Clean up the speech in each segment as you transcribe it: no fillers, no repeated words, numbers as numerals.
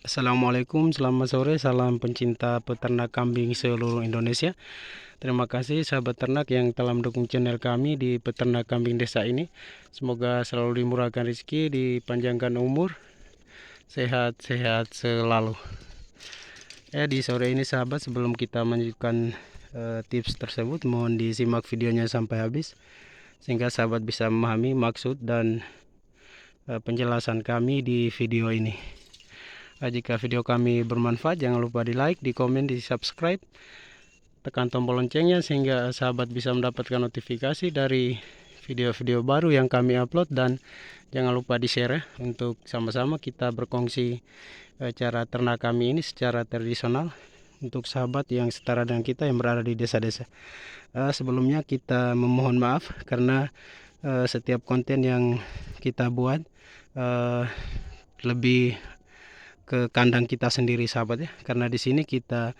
Assalamualaikum, selamat sore, salam pencinta peternak kambing seluruh Indonesia. Terima kasih sahabat ternak yang telah mendukung channel kami di peternak kambing desa ini. Semoga selalu dimurahkan rezeki, dipanjangkan umur, sehat-sehat selalu. Di sore ini sahabat, sebelum kita melanjutkan tips tersebut, mohon disimak videonya sampai habis sehingga sahabat bisa memahami maksud dan penjelasan kami di video ini. Jika video kami bermanfaat, jangan lupa di like, di komen, di subscribe, tekan tombol loncengnya sehingga sahabat bisa mendapatkan notifikasi dari video-video baru yang kami upload. Dan jangan lupa di share untuk sama-sama kita berkongsi cara ternak kami ini secara tradisional untuk sahabat yang setara dengan kita yang berada di desa-desa. Sebelumnya kita memohon maaf karena setiap konten yang kita buat lebih ke kandang kita sendiri sahabat ya, karena di sini kita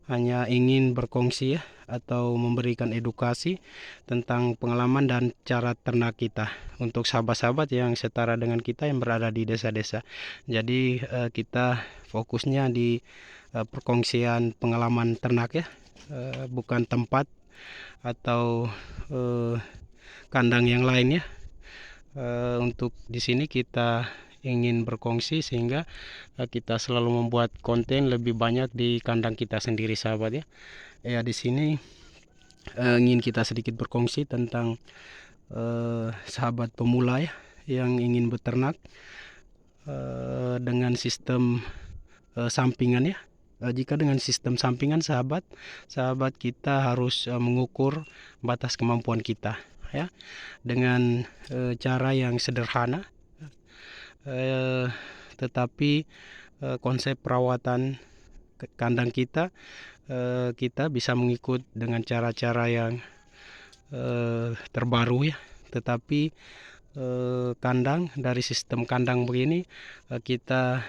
hanya ingin berkongsi ya, atau memberikan edukasi tentang pengalaman dan cara ternak kita untuk sahabat-sahabat yang setara dengan kita yang berada di desa-desa. Jadi kita fokusnya di perkongsian pengalaman ternak ya, bukan tempat atau kandang yang lain ya. Untuk di sini kita ingin berkongsi sehingga kita selalu membuat konten lebih banyak di kandang kita sendiri sahabat ya. Di sini ingin kita sedikit berkongsi tentang sahabat pemula ya yang ingin beternak dengan sistem sampingan ya. Jika dengan sistem sampingan sahabat kita harus mengukur batas kemampuan kita ya dengan cara yang sederhana, tetapi konsep perawatan kandang kita bisa mengikut dengan cara-cara yang terbaru ya. Tetapi kandang dari sistem kandang begini kita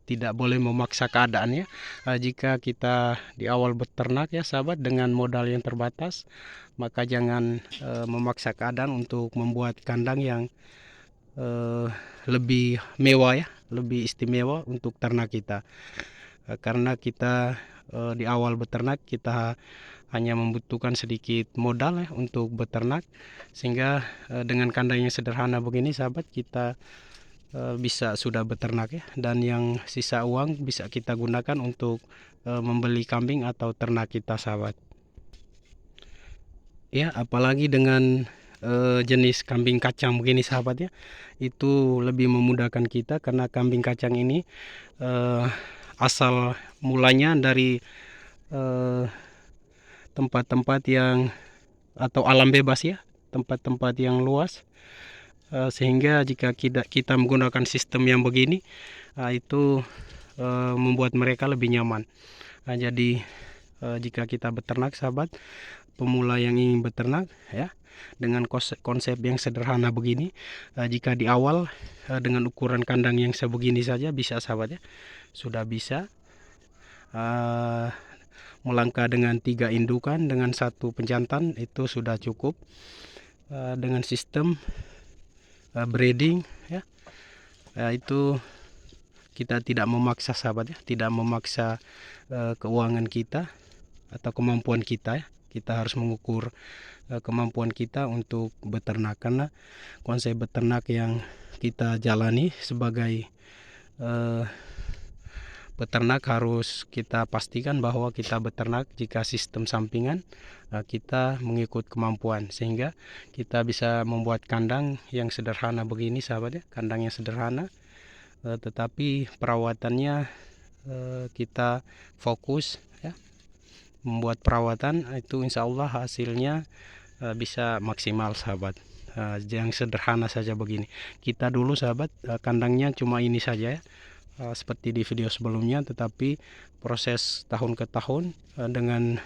tidak boleh memaksa keadaan ya. Jika kita di awal beternak ya sahabat dengan modal yang terbatas, maka jangan memaksa keadaan untuk membuat kandang yang lebih mewah ya, lebih istimewa untuk ternak kita. Karena kita di awal beternak kita hanya membutuhkan sedikit modal ya untuk beternak, sehingga dengan kandang yang sederhana begini sahabat kita bisa sudah beternak ya, dan yang sisa uang bisa kita gunakan untuk membeli kambing atau ternak kita sahabat ya. Apalagi dengan jenis kambing kacang begini sahabat ya, itu lebih memudahkan kita karena kambing kacang ini asal mulanya dari tempat-tempat yang atau alam bebas ya, tempat-tempat yang luas, sehingga jika kita menggunakan sistem yang begini itu membuat mereka lebih nyaman. Jadi jika kita beternak sahabat pemula yang ingin beternak ya dengan konsep yang sederhana begini, jika di awal dengan ukuran kandang yang sebegini saja bisa sahabat ya, sudah bisa melangkah dengan 3 indukan dengan 1 penjantan itu sudah cukup. Dengan sistem breeding ya, itu kita tidak memaksa sahabat ya, tidak memaksa keuangan kita atau kemampuan kita ya. Kita harus mengukur kemampuan kita untuk beternak, karena konsep beternak yang kita jalani sebagai peternak harus kita pastikan bahwa kita beternak jika sistem sampingan kita mengikut kemampuan, sehingga kita bisa membuat kandang yang sederhana begini sahabat ya, kandang yang sederhana tetapi perawatannya kita fokus ya, membuat perawatan itu insya Allah hasilnya bisa maksimal sahabat. Yang sederhana saja begini. Kita dulu sahabat kandangnya cuma ini saja ya, seperti di video sebelumnya, tetapi proses tahun ke tahun dengan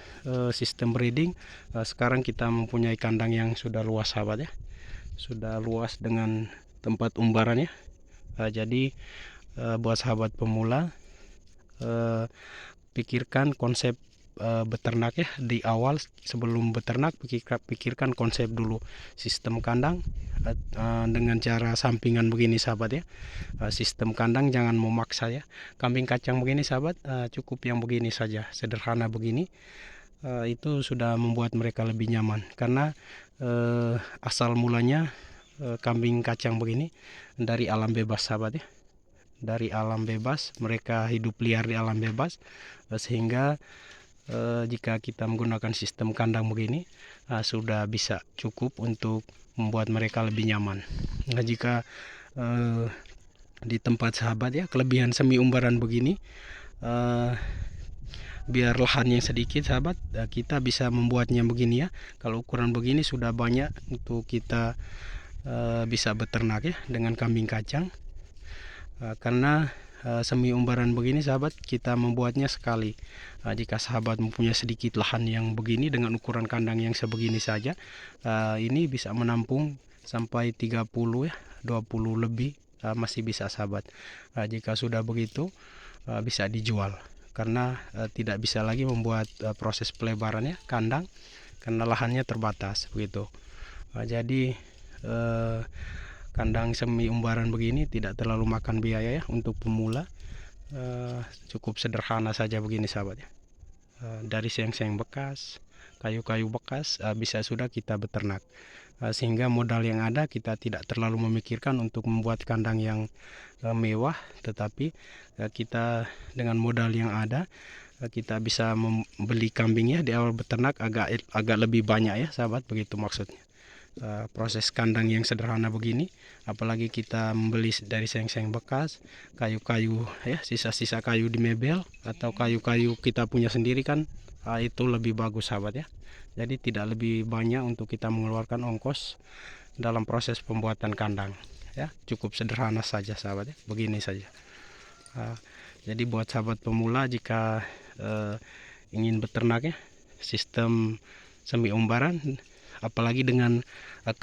sistem breeding sekarang kita mempunyai kandang yang sudah luas sahabat ya, sudah luas dengan tempat umbaran ya. Jadi buat sahabat pemula pikirkan konsep beternak ya, di awal sebelum beternak pikirkan konsep dulu sistem kandang dengan cara sampingan begini sahabat ya. Sistem kandang jangan memaksa ya. Kambing kacang begini sahabat, cukup yang begini saja, sederhana begini, itu sudah membuat mereka lebih nyaman. Karena asal mulanya kambing kacang begini dari alam bebas sahabat ya, dari alam bebas, mereka hidup liar di alam bebas, sehingga jika kita menggunakan sistem kandang begini sudah bisa cukup untuk membuat mereka lebih nyaman. Nah, jika di tempat sahabat ya, kelebihan semi umbaran begini, biar lahannya sedikit sahabat, kita bisa membuatnya begini ya. Kalau ukuran begini sudah banyak untuk kita bisa beternak ya dengan kambing kacang. Karena semi umbaran begini sahabat, kita membuatnya sekali. Jika sahabat mempunyai sedikit lahan yang begini dengan ukuran kandang yang sebegini saja, ini bisa menampung sampai 30 ya, 20 lebih masih bisa sahabat. Jika sudah begitu bisa dijual, karena tidak bisa lagi membuat proses pelebarannya kandang karena lahannya terbatas begitu. Jadi kandang semi umbaran begini tidak terlalu makan biaya ya untuk pemula. Cukup sederhana saja begini sahabat ya. Dari seng-seng bekas, kayu-kayu bekas bisa sudah kita beternak. Sehingga modal yang ada kita tidak terlalu memikirkan untuk membuat kandang yang mewah, tetapi kita dengan modal yang ada kita bisa membeli kambingnya di awal beternak agak lebih banyak ya sahabat, begitu maksudnya. Proses kandang yang sederhana begini, apalagi kita membeli dari seng-seng bekas, kayu-kayu ya, sisa-sisa kayu di mebel atau kayu-kayu kita punya sendiri kan, itu lebih bagus sahabat ya. Jadi tidak lebih banyak untuk kita mengeluarkan ongkos dalam proses pembuatan kandang ya, cukup sederhana saja sahabat ya, begini saja. Jadi buat sahabat pemula jika ingin beternak ya, sistem semi umbaran apalagi dengan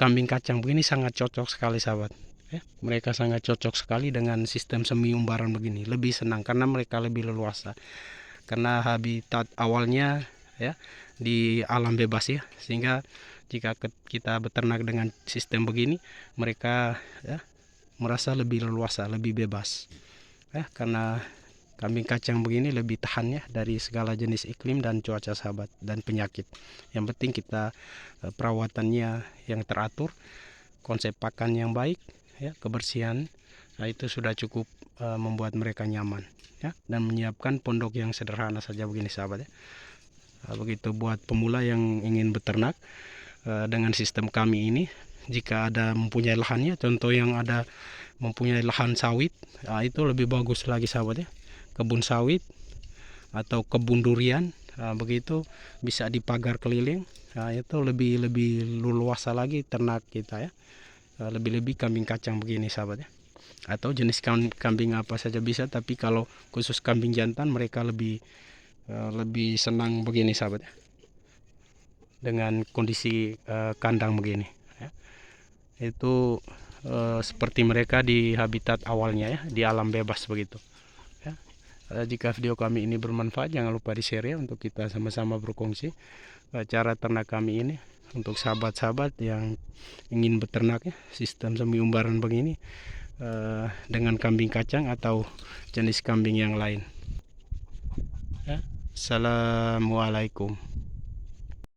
kambing kacang begini sangat cocok sekali sahabat ya. Mereka sangat cocok sekali dengan sistem semi umbaran begini, lebih senang karena mereka lebih leluasa, karena habitat awalnya ya di alam bebas ya, sehingga jika kita beternak dengan sistem begini mereka ya merasa lebih leluasa, lebih bebas ya, karena kambing kacang begini lebih tahan ya dari segala jenis iklim dan cuaca sahabat dan penyakit. Yang penting kita perawatannya yang teratur, konsep pakan yang baik ya, kebersihan, nah itu sudah cukup membuat mereka nyaman ya, dan menyiapkan pondok yang sederhana saja begini sahabat ya. Begitu buat pemula yang ingin beternak dengan sistem kami ini, jika ada mempunyai lahannya, contoh yang ada mempunyai lahan sawit, itu lebih bagus lagi sahabat ya, kebun sawit atau kebun durian, begitu bisa dipagar keliling, itu lebih luas lagi ternak kita ya, lebih kambing kacang begini sahabat ya, atau jenis kambing apa saja bisa, tapi kalau khusus kambing jantan mereka lebih senang begini sahabat ya, dengan kondisi kandang begini ya. Itu seperti mereka di habitat awalnya ya, di alam bebas begitu. Jika video kami ini bermanfaat, jangan lupa di-share ya, untuk kita sama-sama berkongsi cara ternak kami ini untuk sahabat-sahabat yang ingin beternak ya, sistem semi umbaran begini dengan kambing kacang atau jenis kambing yang lain ya. Assalamualaikum.